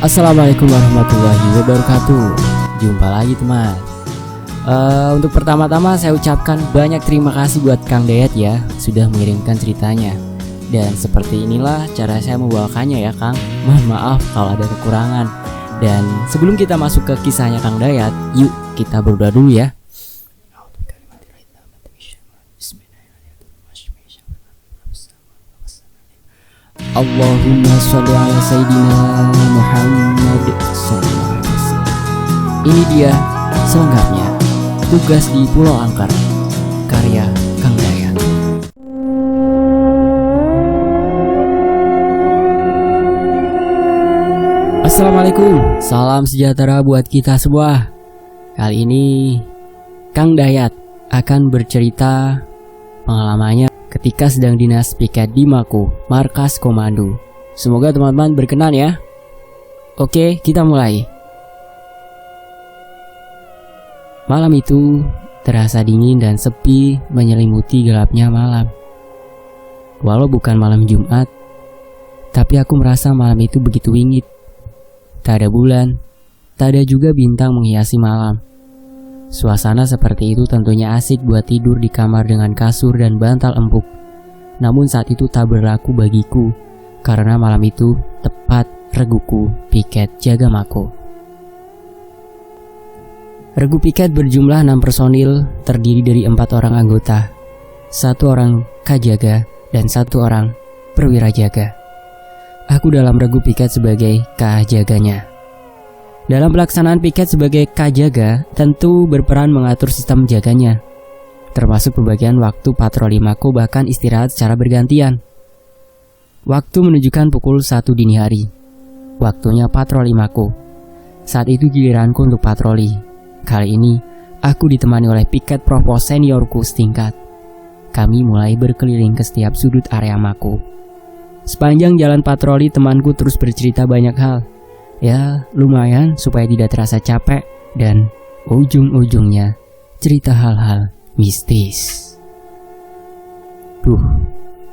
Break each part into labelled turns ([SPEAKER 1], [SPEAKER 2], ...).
[SPEAKER 1] Assalamualaikum warahmatullahi wabarakatuh. Jumpa lagi teman. Untuk pertama-tama saya ucapkan banyak terima kasih buat Kang Dayat ya, sudah mengirimkan ceritanya. Dan seperti inilah cara saya membawakannya ya Kang. Mohon maaf kalau ada kekurangan. Dan sebelum kita masuk ke kisahnya Kang Dayat, yuk kita berdoa dulu ya. Allahumma sholli ala Sayyidina Muhammad sallallahu alaihi wasallam. Ini dia selengkapnya Tugas di Pulau Angker, karya Kang Dayat. Assalamualaikum, salam sejahtera buat kita semua. Kali ini Kang Dayat akan bercerita pengalamannya ketika sedang dinas piket di Mako, markas komando. Semoga teman-teman berkenan ya. Oke, kita mulai. Malam itu terasa dingin dan sepi menyelimuti gelapnya malam. Walau bukan malam Jumat, tapi aku merasa malam itu begitu wingit. Tak ada bulan, tak ada juga bintang menghiasi malam. Suasana seperti itu tentunya asik buat tidur di kamar dengan kasur dan bantal empuk. Namun saat itu tak berlaku bagiku, karena malam itu tepat reguku piket jaga Mako. Regu piket berjumlah 6 personil, terdiri dari 4 orang anggota, 1 orang kajaga, dan 1 orang perwira jaga. Aku dalam regu piket sebagai kajaganya. Dalam pelaksanaan piket sebagai kajaga, tentu berperan mengatur sistem jaganya, termasuk pembagian waktu patroli Mako bahkan istirahat secara bergantian. Waktu menunjukkan pukul 1 dini hari. Waktunya patroli Mako. Saat itu giliranku untuk patroli. Kali ini, aku ditemani oleh piket provos seniorku setingkat. Kami mulai berkeliling ke setiap sudut area Mako. Sepanjang jalan patroli, temanku terus bercerita banyak hal. Ya, lumayan supaya tidak terasa capek. Dan ujung-ujungnya cerita hal-hal mistis. Duh,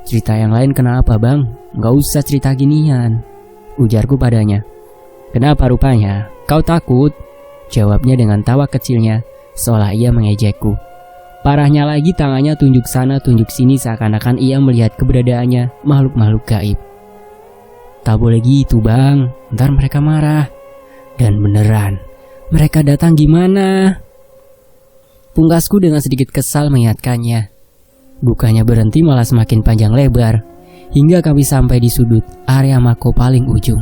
[SPEAKER 1] cerita yang lain kenapa bang? Gak usah cerita ginian, ujarku padanya. Kenapa rupanya? Kau takut? Jawabnya dengan tawa kecilnya, seolah ia mengejekku. Parahnya lagi tangannya tunjuk sana tunjuk sini seakan-akan ia melihat keberadaannya makhluk-makhluk gaib. Tak boleh gitu bang, ntar mereka marah. Dan beneran, mereka datang gimana? Pungkasku dengan sedikit kesal mengingatkannya. Bukannya berhenti malah semakin panjang lebar, hingga kami sampai di sudut area Mako paling ujung.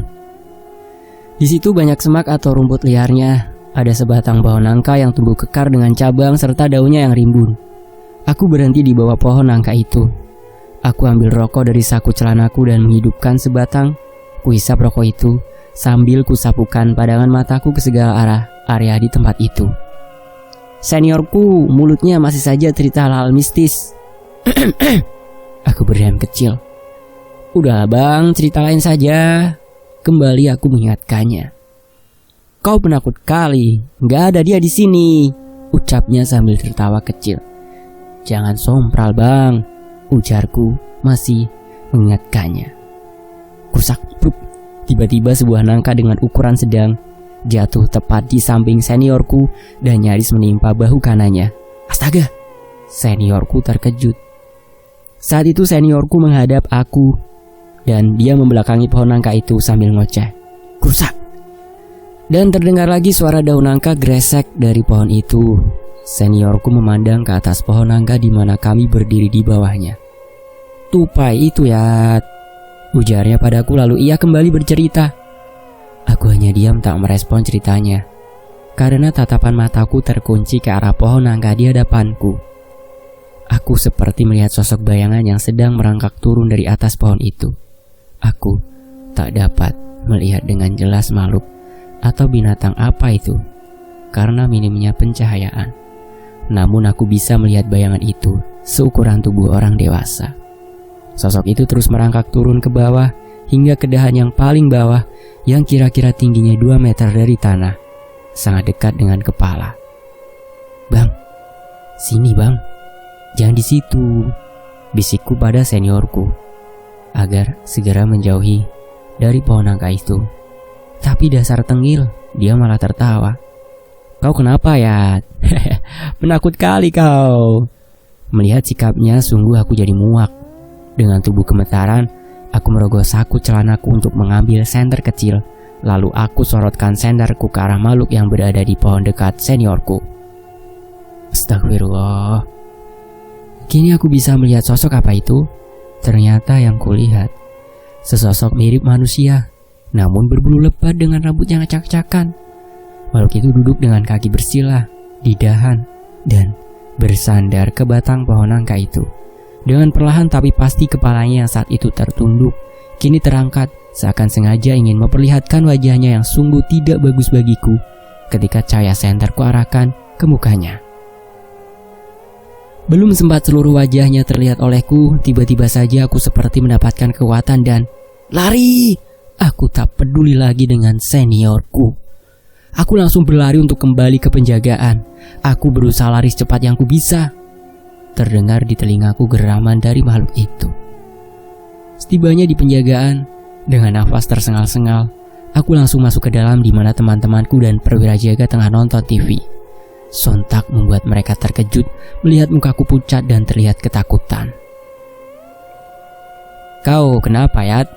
[SPEAKER 1] Di situ banyak semak atau rumput liarnya. Ada sebatang pohon nangka yang tumbuh kekar dengan cabang serta daunnya yang rimbun. Aku berhenti di bawah pohon nangka itu. Aku ambil rokok dari saku celanaku dan menghidupkan sebatang. Kuhisap rokok itu sambil kusapukan pandangan mataku ke segala arah area di tempat itu. Seniorku mulutnya masih saja cerita hal-hal mistis. Aku berdiam kecil. Udahlah bang, cerita lain saja. Kembali aku mengingatkannya. Kau penakut kali, nggak ada dia di sini, ucapnya sambil tertawa kecil. Jangan sompral bang, ujarku masih mengingatkannya. Kusak prup, tiba-tiba sebuah nangka dengan ukuran sedang jatuh tepat di samping seniorku dan nyaris menimpa bahu kanannya. Astaga, seniorku terkejut. Saat itu seniorku menghadap aku dan dia membelakangi pohon nangka itu sambil ngoceh. Krusak. Dan terdengar lagi suara daun nangka gresek dari pohon itu. Seniorku memandang ke atas pohon nangka di mana kami berdiri di bawahnya. Tupai itu ya, ujarnya padaku lalu ia kembali bercerita. Aku hanya diam tak merespon ceritanya, karena tatapan mataku terkunci ke arah pohon nangka di hadapanku. Aku seperti melihat sosok bayangan yang sedang merangkak turun dari atas pohon itu. Aku tak dapat melihat dengan jelas makhluk atau binatang apa itu karena minimnya pencahayaan. Namun aku bisa melihat bayangan itu seukuran tubuh orang dewasa. Sosok itu terus merangkak turun ke bawah hingga ke dahan yang paling bawah yang kira-kira tingginya 2 meter dari tanah, sangat dekat dengan kepala. Bang, sini bang, jangan di situ, bisikku pada seniorku agar segera menjauhi dari pohon nangka itu. Tapi dasar tengil, dia malah tertawa. Kau kenapa ya? Penakut kali kau. Melihat sikapnya sungguh aku jadi muak. Dengan tubuh gemetaran, aku merogoh saku celanaku untuk mengambil senter kecil. Lalu aku sorotkan senterku ke arah makhluk yang berada di pohon dekat seniorku. Astagfirullah. Kini aku bisa melihat sosok apa itu? Ternyata yang kulihat sesosok mirip manusia, namun berbulu lebat dengan rambut yang acak-acakan. Makhluk itu duduk dengan kaki bersila di dahan dan bersandar ke batang pohon nangka itu. Dengan perlahan tapi pasti kepalanya yang saat itu tertunduk kini terangkat, seakan sengaja ingin memperlihatkan wajahnya yang sungguh tidak bagus bagiku ketika cahaya senter kuarahkan ke mukanya. Belum sempat seluruh wajahnya terlihat olehku, tiba-tiba saja aku seperti mendapatkan kekuatan dan lari. Aku tak peduli lagi dengan seniorku. Aku langsung berlari untuk kembali ke penjagaan. Aku berusaha lari secepat yang ku bisa. Terdengar di telingaku geraman dari makhluk itu. Setibanya di penjagaan, dengan nafas tersengal-sengal, aku langsung masuk ke dalam di mana teman-temanku dan perwira jaga tengah nonton TV. Sontak membuat mereka terkejut melihat mukaku pucat dan terlihat ketakutan. Kau kenapa ya?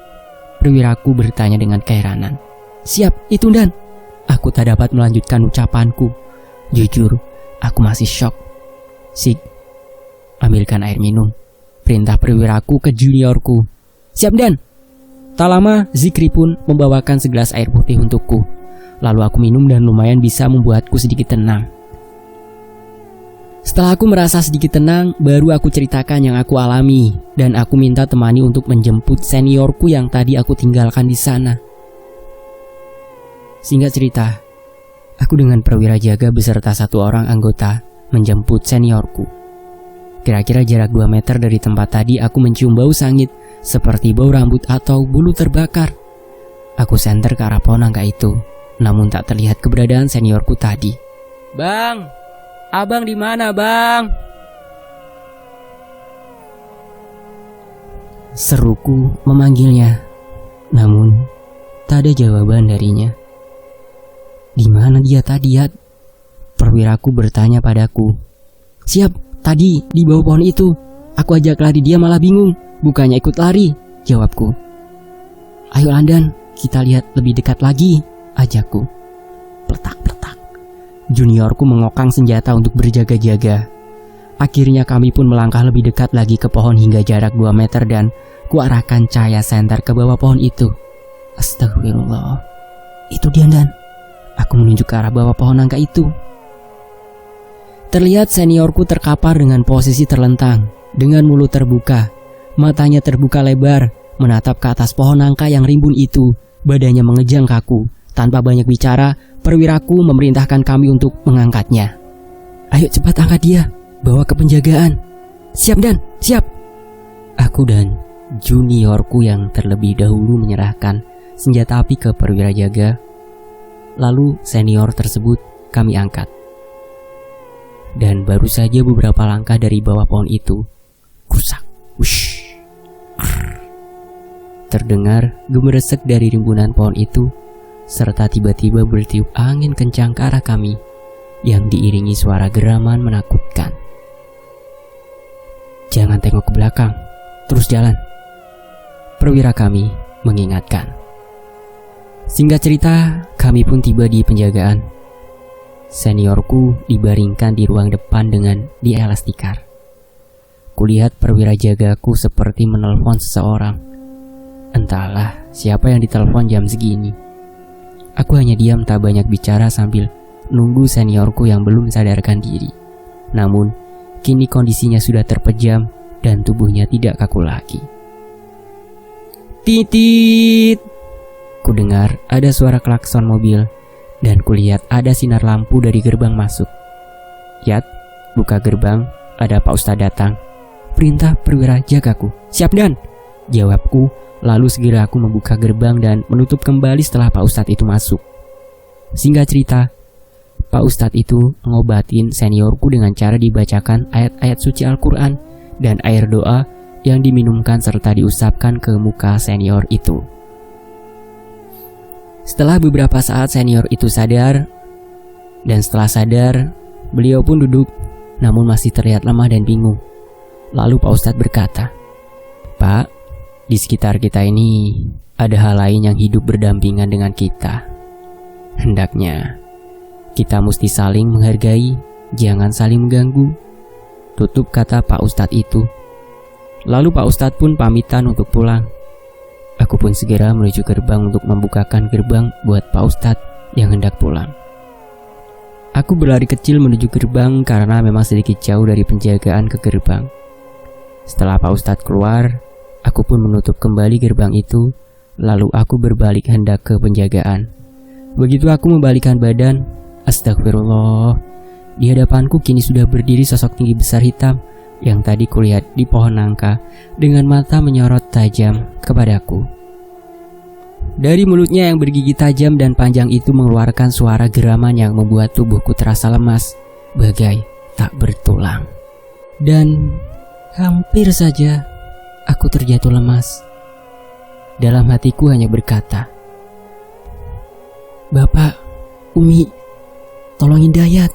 [SPEAKER 1] Perwiraku bertanya dengan keheranan. Siap, itu Dan. Aku tak dapat melanjutkan ucapanku. Jujur, aku masih syok. Sik, ambilkan air minum. Perintah perwiraku ke juniorku. Siap Dan. Tak lama, Zikri pun membawakan segelas air putih untukku. Lalu aku minum dan lumayan bisa membuatku sedikit tenang. Setelah aku merasa sedikit tenang, baru aku ceritakan yang aku alami. Dan aku minta temani untuk menjemput seniorku yang tadi aku tinggalkan di sana. Singkat cerita, aku dengan perwira jaga beserta satu orang anggota menjemput seniorku. Kira-kira jarak 2 meter dari tempat tadi aku mencium bau sangit seperti bau rambut atau bulu terbakar. Aku senter ke arah pohon nangka itu, namun tak terlihat keberadaan seniorku tadi. Bang, abang di mana bang? Seruku memanggilnya, namun tak ada jawaban darinya. Di mana dia tadi ya? Perwiraku bertanya padaku. Siap, tadi di bawah pohon itu. Aku ajak lari dia malah bingung, bukannya ikut lari, jawabku. Ayo Landan, kita lihat lebih dekat lagi, ajakku. Pletak-pletak. Juniorku mengokang senjata untuk berjaga-jaga. Akhirnya kami pun melangkah lebih dekat lagi ke pohon hingga jarak 2 meter dan kuarahkan cahaya senter ke bawah pohon itu. Astagfirullah. Itu dia Dan. Aku menunjuk ke arah bawah pohon nangka itu. Terlihat seniorku terkapar dengan posisi terlentang, dengan mulut terbuka. Matanya terbuka lebar, menatap ke atas pohon nangka yang rimbun itu. Badannya mengejang kaku. Tanpa banyak bicara, perwiraku memerintahkan kami untuk mengangkatnya. Ayo cepat angkat dia, bawa ke penjagaan. Siap Dan, siap. Aku dan juniorku yang terlebih dahulu menyerahkan senjata api ke perwira jaga. Lalu senior tersebut kami angkat. Dan baru saja beberapa langkah dari bawah pohon itu, krusak, wush, terdengar gemeresek dari rimbunan pohon itu, serta tiba-tiba bertiup angin kencang ke arah kami, yang diiringi suara geraman menakutkan. Jangan tengok ke belakang, terus jalan, perwira kami mengingatkan. Singkat cerita, kami pun tiba di penjagaan. Seniorku dibaringkan di ruang depan dengan dialas tikar. Kulihat perwira jagaku seperti menelpon seseorang. Entahlah siapa yang ditelepon jam segini. Aku hanya diam tak banyak bicara sambil nunggu seniorku yang belum sadarkan diri. Namun, kini kondisinya sudah terpejam dan tubuhnya tidak kaku lagi. Titit! Kudengar ada suara klakson mobil dan kulihat ada sinar lampu dari gerbang masuk. Yat, buka gerbang, ada Pak Ustadz datang. Perintah perwira jagaku. Siap Dan, jawabku. Lalu segera aku membuka gerbang dan menutup kembali setelah Pak Ustadz itu masuk. Singkat cerita, Pak Ustadz itu ngobatin seniorku dengan cara dibacakan ayat-ayat suci Al-Quran dan air doa yang diminumkan serta diusapkan ke muka senior itu. Setelah beberapa saat senior itu sadar, dan setelah sadar, beliau pun duduk, namun masih terlihat lemah dan bingung. Lalu Pak Ustadz berkata, "Pak, di sekitar kita ini ada hal lain yang hidup berdampingan dengan kita. Hendaknya kita mesti saling menghargai, jangan saling mengganggu," tutup kata Pak Ustadz itu. Lalu Pak Ustadz pun pamitan untuk pulang. Aku pun segera menuju gerbang untuk membukakan gerbang buat Pak Ustadz yang hendak pulang. Aku berlari kecil menuju gerbang karena memang sedikit jauh dari penjagaan ke gerbang. Setelah Pak Ustadz keluar, aku pun menutup kembali gerbang itu. Lalu aku berbalik hendak ke penjagaan. Begitu aku membalikkan badan, astagfirullah, di hadapanku kini sudah berdiri sosok tinggi besar hitam yang tadi kulihat di pohon nangka dengan mata menyorot tajam kepadaku. Dari mulutnya yang bergigi tajam dan panjang itu mengeluarkan suara geraman yang membuat tubuhku terasa lemas, bagai tak bertulang. Dan hampir saja aku terjatuh lemas. Dalam hatiku hanya berkata, "Bapak, Umi, tolongin Dayat."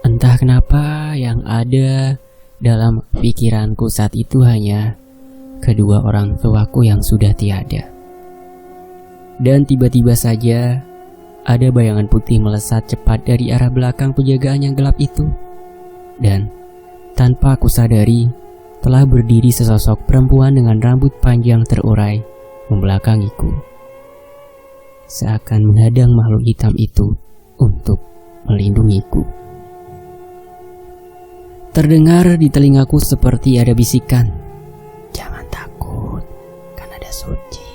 [SPEAKER 1] Entah kenapa yang ada dalam pikiranku saat itu hanya kedua orang tuaku yang sudah tiada. Dan tiba-tiba saja ada bayangan putih melesat cepat dari arah belakang penjagaan yang gelap itu. Dan tanpa aku sadari, telah berdiri sesosok perempuan dengan rambut panjang terurai membelakangiku. Seakan menghadang makhluk hitam itu untuk melindungiku. Terdengar di telingaku seperti ada bisikan, "Jangan takut, kan ada Suci."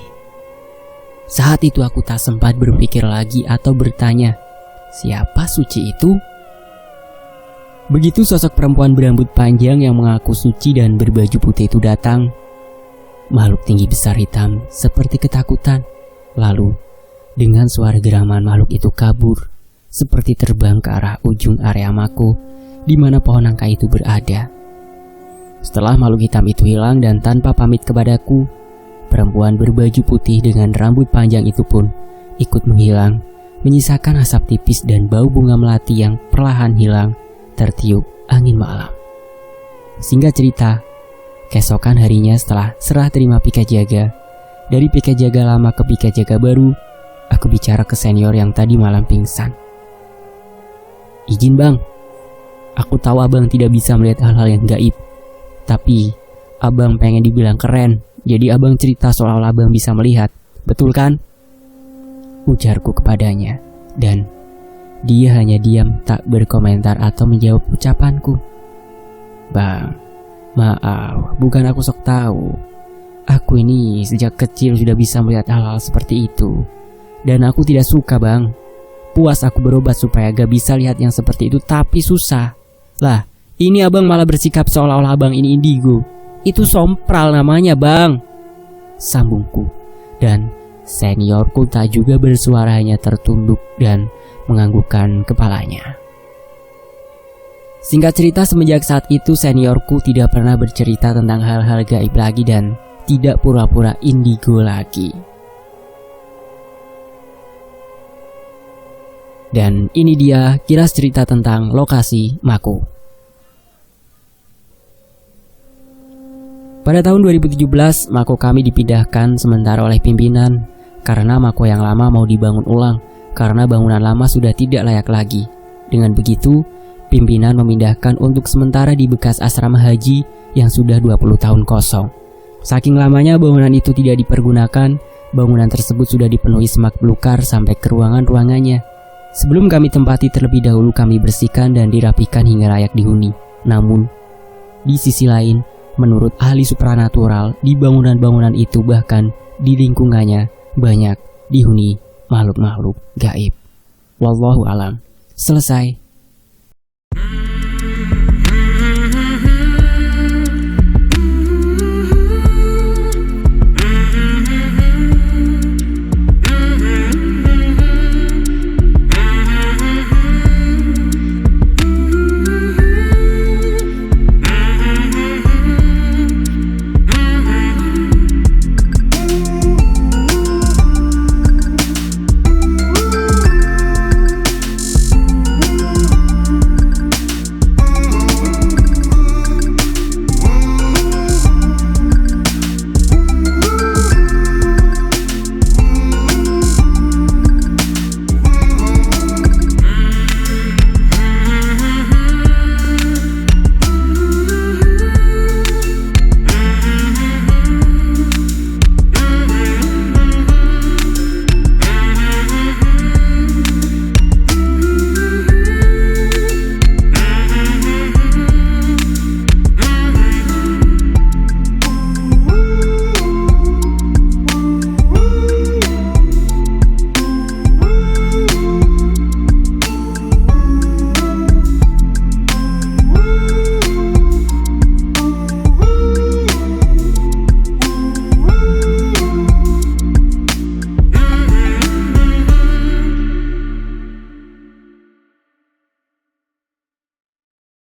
[SPEAKER 1] Saat itu aku tak sempat berpikir lagi atau bertanya, siapa Suci itu? Begitu sosok perempuan berambut panjang yang mengaku suci dan berbaju putih itu datang, makhluk tinggi besar hitam seperti ketakutan. Lalu, dengan suara geraman makhluk itu kabur, seperti terbang ke arah ujung area mako di mana pohon nangka itu berada. Setelah makhluk hitam itu hilang dan tanpa pamit kepadaku, perempuan berbaju putih dengan rambut panjang itu pun ikut menghilang, menyisakan asap tipis dan bau bunga melati yang perlahan hilang tertiup angin malam. Singkat cerita, keesokan harinya setelah serah terima piket jaga, dari piket jaga lama ke piket jaga baru, aku bicara ke senior yang tadi malam pingsan. "Izin bang, aku tahu abang tidak bisa melihat hal-hal yang gaib, tapi abang pengen dibilang keren, jadi abang cerita seolah-olah abang bisa melihat, betul kan?" Ujarku kepadanya, dan dia hanya diam tak berkomentar atau menjawab ucapanku. "Bang, maaf, bukan aku sok tahu. Aku ini sejak kecil sudah bisa melihat hal-hal seperti itu, dan aku tidak suka bang. Puas aku berobat supaya gak bisa lihat yang seperti itu, tapi susah. Lah, ini abang malah bersikap seolah-olah abang ini indigo. Itu sompral namanya bang," sambungku. Dan seniorku tak juga bersuara, hanya tertunduk dan menganggukkan kepalanya. Singkat cerita, semenjak saat itu seniorku tidak pernah bercerita tentang hal-hal gaib lagi dan tidak pura-pura indigo lagi. Dan ini dia kilas cerita tentang lokasi mako. Pada tahun 2017, mako kami dipindahkan sementara oleh pimpinan karena mako yang lama mau dibangun ulang karena bangunan lama sudah tidak layak lagi. Dengan begitu, pimpinan memindahkan untuk sementara di bekas asrama haji yang sudah 20 tahun kosong. Saking lamanya bangunan itu tidak dipergunakan, bangunan tersebut sudah dipenuhi semak belukar sampai ke ruangan-ruangannya. Sebelum kami tempati terlebih dahulu, kami bersihkan dan dirapikan hingga layak dihuni. Namun, di sisi lain, menurut ahli supranatural, di bangunan-bangunan itu bahkan di lingkungannya banyak dihuni makhluk-makhluk gaib. Wallahu alam. Selesai.